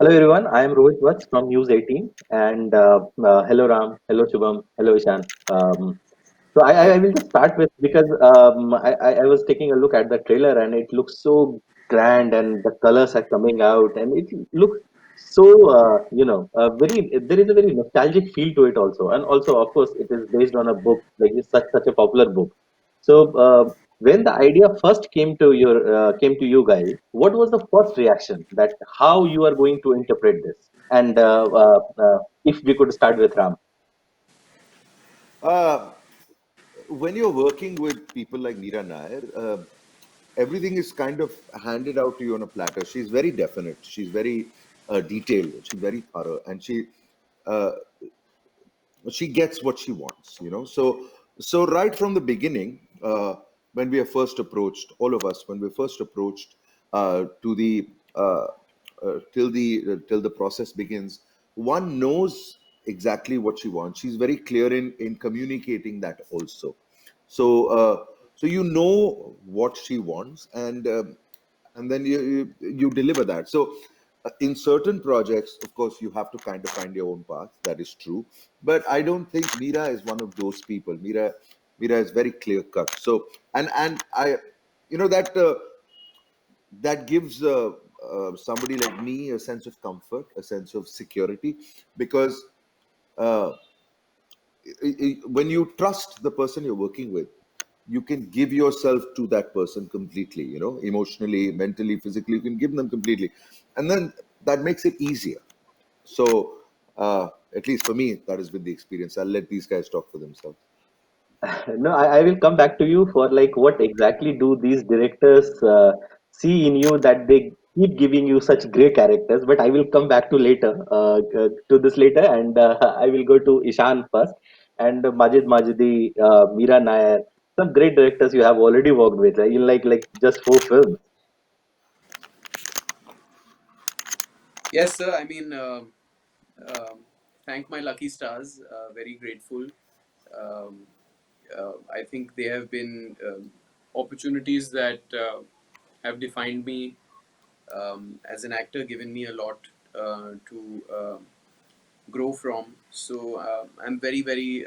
Hello everyone, I am Rohit Vats from News 18 and hello Ram, hello Shubham, hello Ishaan. I will just start with because I was taking a look at the trailer and it looks so grand and the colors are coming out and it looks so very there is a very nostalgic feel to it also, and also of course it is based on a book, like it's such a popular book. So when the idea first came to you guys, what was the first reaction that how you are going to interpret this? And if we could start with Ram. Uh, when you're working with people like Mira Nair, everything is kind of handed out to you on a platter. She's very definite. She's very detailed. She's very thorough, and uh, she gets what she wants. So right from the beginning, when we are first approached, all of us, when we first approached to the till the process begins, one knows exactly what she wants. She's very clear in communicating that also. So you know what she wants, and then you deliver that. So in certain projects, of course, you have to kind of find your own path. That is true, but I don't think Mira is one of those people. Mira is very clear cut. So and I, that that gives somebody like me a sense of comfort, a sense of security, because uh, when you trust the person you're working with, you can give yourself to that person completely, emotionally, mentally, physically, you can give them completely. And then that makes it easier. So, at least for me, that has been the experience. I'll let these guys talk for themselves. No, I will come back to you for like what exactly do these directors see in you that they keep giving you such great characters. But I will come back to this later, and I will go to Ishan first and Majid Majidi, Mira Nair, some great directors you have already worked with, in like just 4 films. Yes, sir. Um thank my lucky stars. Very grateful. Um, I think they have been opportunities that have defined me as an actor, given me a lot to grow from. So I'm very, very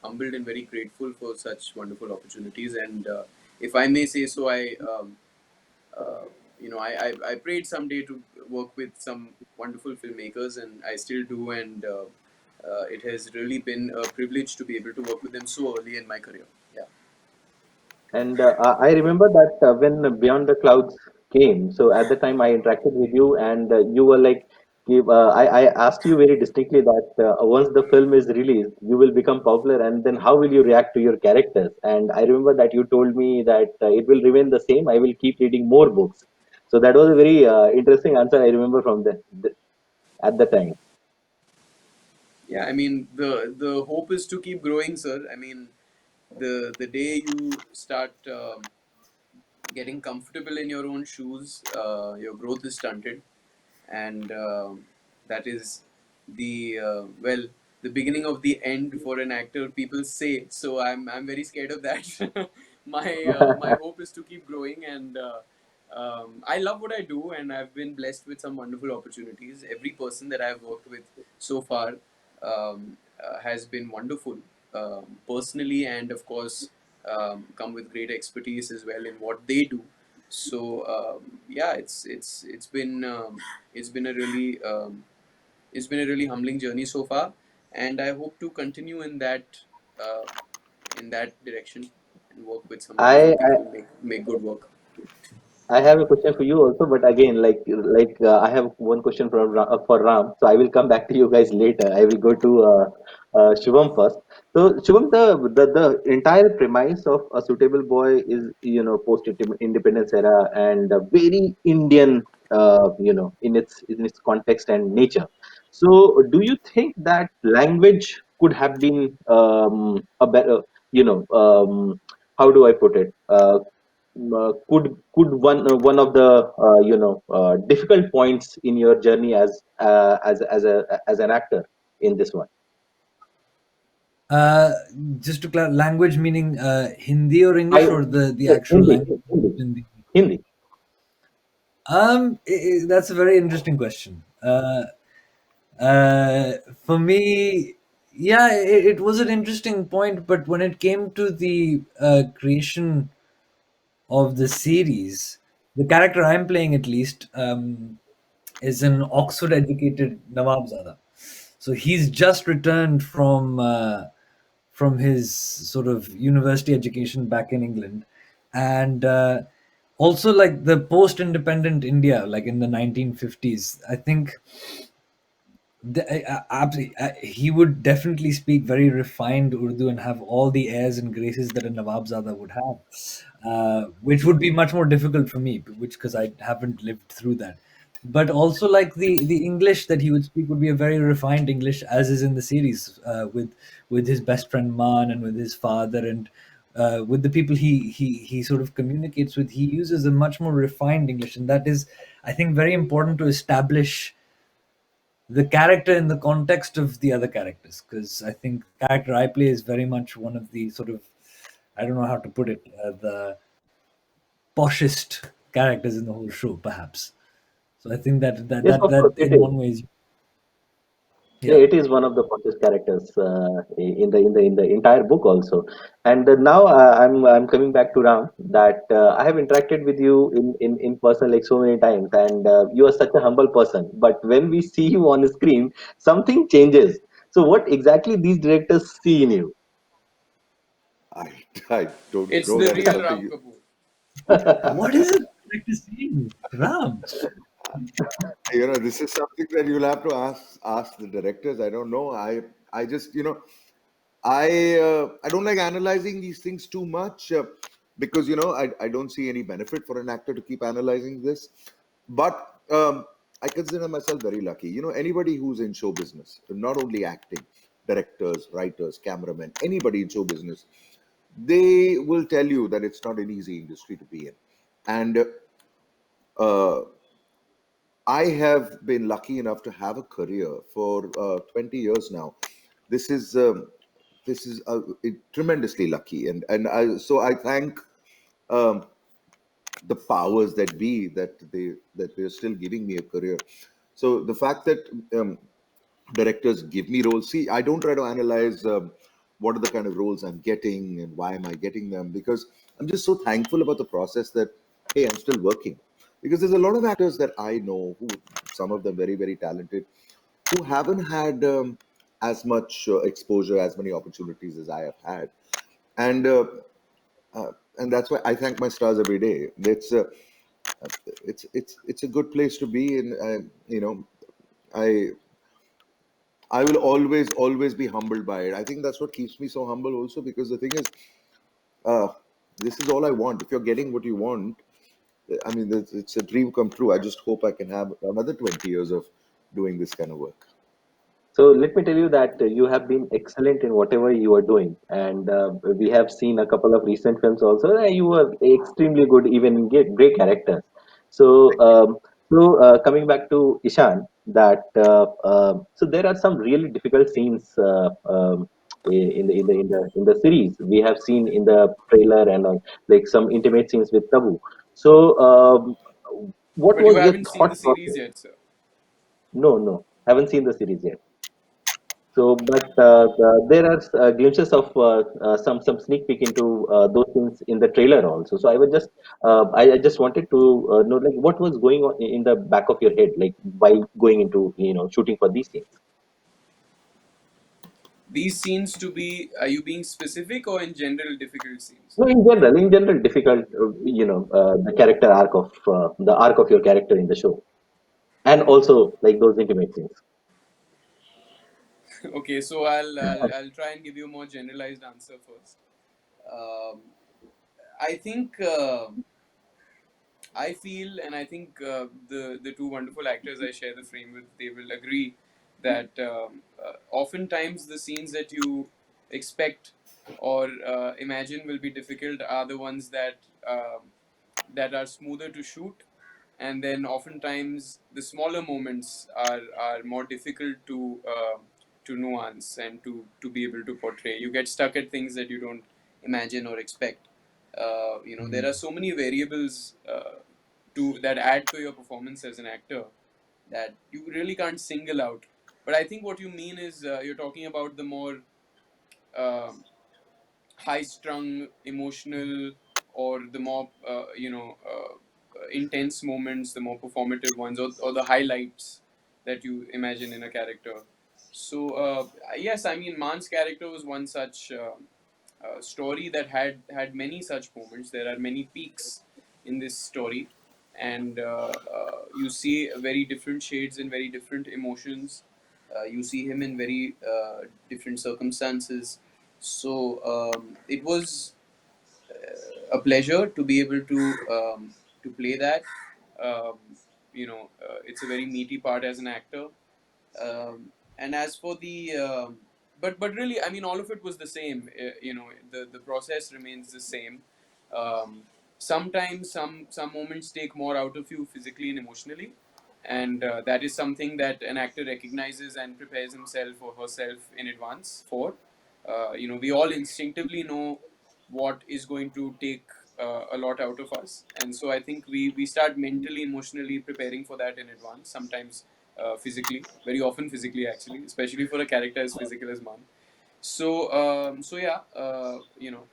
humbled and very grateful for such wonderful opportunities. And if I may say so, uh, I prayed someday to work with some wonderful filmmakers, and I still do. And it has really been a privilege to be able to work with them so early in my career. Yeah. And I remember that when Beyond the Clouds came, so at the time I interacted with you, and you were like, I asked you very distinctly that once the film is released, you will become popular, and then how will you react to your characters? And I remember that you told me that it will remain the same. I will keep reading more books. So that was a very interesting answer I remember from at the time. Yeah, I mean the hope is to keep growing, sir. I mean, the day you start getting comfortable in your own shoes, your growth is stunted, and that is the the beginning of the end for an actor. People say so. I'm very scared of that. My hope is to keep growing, and I love what I do, and I've been blessed with some wonderful opportunities. Every person that I've worked with so far has been wonderful, personally, and of course, come with great expertise as well in what they do. So yeah, it's been a really it's been a really humbling journey so far, and I hope to continue uh, in that direction and work with some wonderful I, people, make good work. I have a question for you also, but again, I have one question for Ram, so I will come back to you guys later. I will go to Shubham first. So Shubham, the entire premise of A Suitable Boy is post independence era and very Indian, in its context and nature. So do you think that language could have been a better, you know, how do I put it? Could one of the difficult points in your journey as an actor in this one? Uh, just to clarify, language meaning Hindi or I English or the actual Hindi language? Hindi Hindi. Hindi. That's a very interesting question. Uh, for me, yeah, it was an interesting point, but when it came to the creation of the series, the character I'm playing, at least, is an Oxford educated Nawabzada. So he's just returned from his sort of university education back in England, and also like the post-independent India, like in the 1950s. I think he would definitely speak very refined Urdu and have all the airs and graces that a Nawabzada would have, which would be much more difficult for me, which because I haven't lived through that. But also, like the English that he would speak would be a very refined English, as is in the series, with his best friend Man and with his father and with the people he sort of communicates with. He uses a much more refined English, and that is, I think, very important to establish the character in the context of the other characters, because I think the character I play is very much one of the sort of, I don't know how to put it, the poshest characters in the whole show, perhaps. So I think Yes, of course that it in is. one way is, Yeah, yeah. it is one of the funniest characters in the entire book also. And now I'm coming back to Ram. That I have interacted with you in person like so many times, and you are such a humble person. But when we see you on screen, something changes. So what exactly these directors see in you? I don't It's know. the That is real something Ram you. Kapoor. What is it like to see Ram? This is something that you'll have to ask the directors. I don't know. I just I don't like analyzing these things too much because I don't see any benefit for an actor to keep analyzing this. But I consider myself very lucky. Anybody who's in show business, not only acting, directors, writers, cameramen, anybody in show business, they will tell you that it's not an easy industry to be in. And uh, I have been lucky enough to have a career for 20 years now. This is tremendously lucky, so I thank um, the powers that be that they're still giving me a career. So the fact that directors give me roles. See, I don't try to analyze what are the kind of roles I'm getting and why am I getting them, because I'm just so thankful about the process that, hey, I'm still working. Because there's a lot of actors that I know who, some of them very, very talented, who haven't had as much exposure, as many opportunities as I have had. And and that's why I thank my stars every day. It's a good place to be in. I I will always be humbled by it. I think that's what keeps me so humble also, because the thing is, uh, this is all I want. If you're getting what you want, I mean, it's a dream come true. I just hope I can have another 20 years of doing this kind of work. So let me tell you that you have been excellent in whatever you are doing, and we have seen a couple of recent films also. You were extremely good, even in great characters. So, coming back to Ishan, that so there are some really difficult scenes in the series. We have seen in the trailer and like some intimate scenes with Tabu. So, what But you was your haven't seen the thought series process? yet, sir. No, no, haven't seen the series yet. So, but there are glimpses of some sneak peek into those things in the trailer also. So I was just I just wanted to know like what was going on in the back of your head like while going into shooting for these scenes. These scenes to be, are you being specific or in general difficult scenes? No, in general, difficult. The character arc of the arc of your character in the show, and also like those intimate scenes. Okay, so I'll try and give you a more generalized answer first. Um, I think I feel, and I think the two wonderful actors I share the frame with, they will agree that oftentimes the scenes that you expect or imagine will be difficult are the ones that are smoother to shoot, and then oftentimes the smaller moments are more difficult to nuance and to be able to portray. You get stuck at things that you don't imagine or expect. There are so many variables to that add to your performance as an actor that you really can't single out. But I think what you mean is you're talking about the more um high strung, emotional, or the more intense moments, the more performative ones, or the highlights that you imagine in a character. So yes, I mean Man's character was one such story that had many such moments. There are many peaks in this story, and you see very different shades and very different emotions. You see him in very different circumstances. So it was a pleasure to be able to play that. Um, it's a very meaty part as an actor. And as for the but really, I mean, all of it was the same. The process remains the same. um, Sometimes some moments take more out of you physically and emotionally, and that is something that an actor recognizes and prepares himself or herself in advance for. We all instinctively know what is going to take a lot out of us, and so I think we start mentally, emotionally preparing for that in advance. Sometimes physically, very often physically actually, especially for a character as physical as Man. So yeah,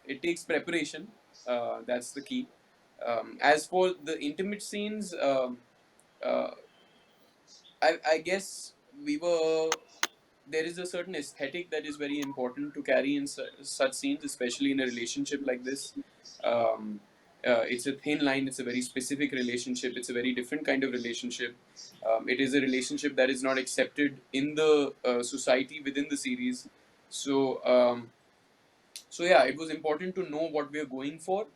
it takes preparation. That's the key. As for the intimate scenes, uh, I guess we were there is a certain aesthetic that is very important to carry in such scenes, especially in a relationship like this. Um, it's a thin line. It's a very specific relationship. It's a very different kind of relationship. It is a relationship that is not accepted in the society within the series. So, so yeah, it was important to know what we are going for,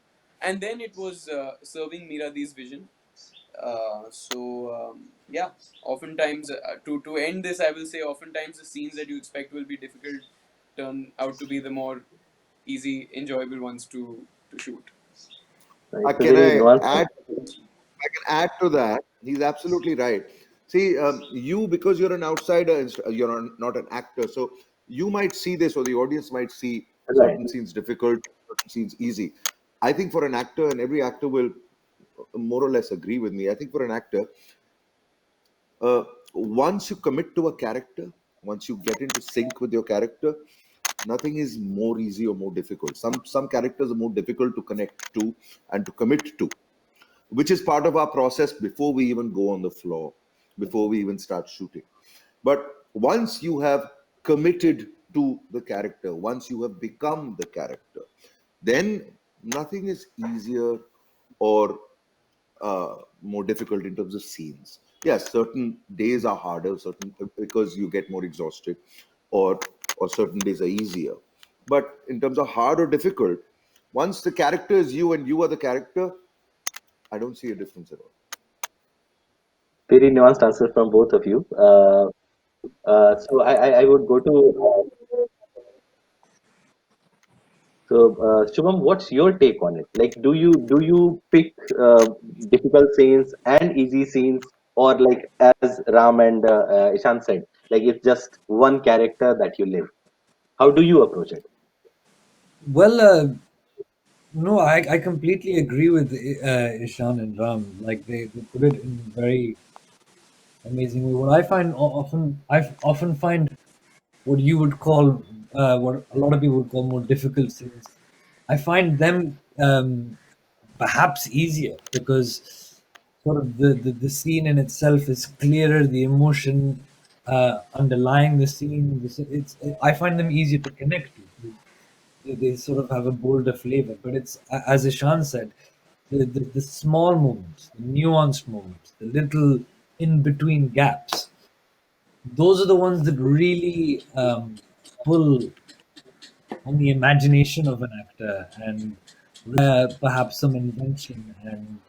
and then it was serving Mira this vision. Yeah, oftentimes to end this, I will say oftentimes the scenes that you expect will be difficult turn out to be the more easy, enjoyable ones to shoot. It's a Can very I nuanced add? answer. I can add to that. He's absolutely right. See, you, because you're an outsider, not an actor, so you might see this, or the audience might see Right. certain scenes difficult, certain scenes easy. I think for an actor, and every actor will more or less agree with me. I think for an actor, uh, once you commit to a character, once you get into sync with your character, nothing is more easy or more difficult. Some characters are more difficult to connect to and to commit to, which is part of our process before we even go on the floor, before we even start shooting. But once you have committed to the character, once you have become the character, then nothing is easier or more difficult in terms of scenes. Yes, certain days are harder, certain because you get more exhausted, or certain days are easier. But in terms of hard or difficult, once the character is you and you are the character, I don't see a difference at all. Very nuanced answer from both of you. So I would go to Shubham, what's your take on it? Like, do you pick difficult scenes and easy scenes, or like as Ram and Ishan said, like it's just one character that you live? How do you approach it? Well, no, I completely agree with Ishan and Ram. Like they put it in a very amazing way. What I find I often find what you would call what a lot of people would call more difficult scenes. I find them perhaps easier because sort of the scene in itself is clearer, the emotion underlying the scene. I find them easier to connect to. They sort of have a bolder flavor. But it's as Ishan said, the small moments, the nuanced moments, the little in between gaps. Those are the ones that really pull on the imagination of an actor and perhaps some invention and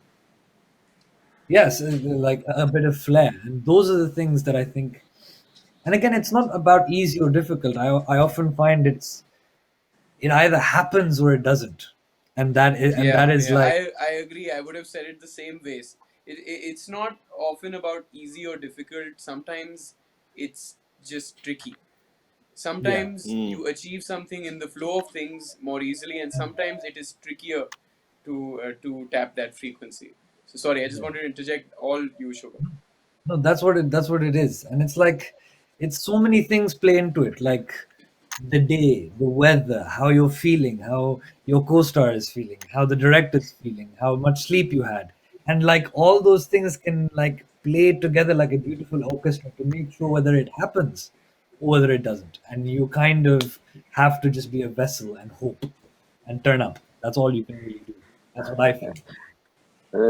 yes, like a bit of flair. And those are the things that I think. And again, it's not about easy or difficult. I often find it either happens or it doesn't, and Yeah, that is yeah, like I agree. I would have said it the same ways. It's not often about easy or difficult. Sometimes it's just tricky. yeah. Sometimes Mm. you achieve something in the flow of things more easily, and sometimes it is trickier to tap that frequency. So sorry, I just wanted to interject all you, Shubham. No, that's what it is, and it's like it's so many things play into it, like the day, the weather, how you're feeling, how your co-star is feeling, how the director's feeling, how much sleep you had, and like all those things can like play together like a beautiful orchestra to make sure whether it happens or whether it doesn't, and you kind of have to just be a vessel and hope and turn up. That's all you can really do. That's what I feel.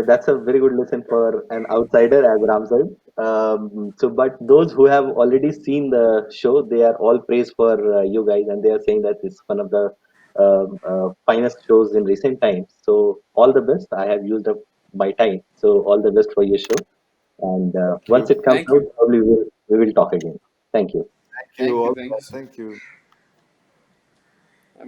That's a very good lesson for an outsider, as Ram said. But those who have already seen the show, they are all praised for you guys, and they are saying that it's one of the finest shows in recent times. So, all the best. I have used up my time, so all the best for your show. And Thank once you. it comes Thank out, you. probably we will talk again. Thank you. Thank you. Thank you. All the Thank you best. so much. Thank you.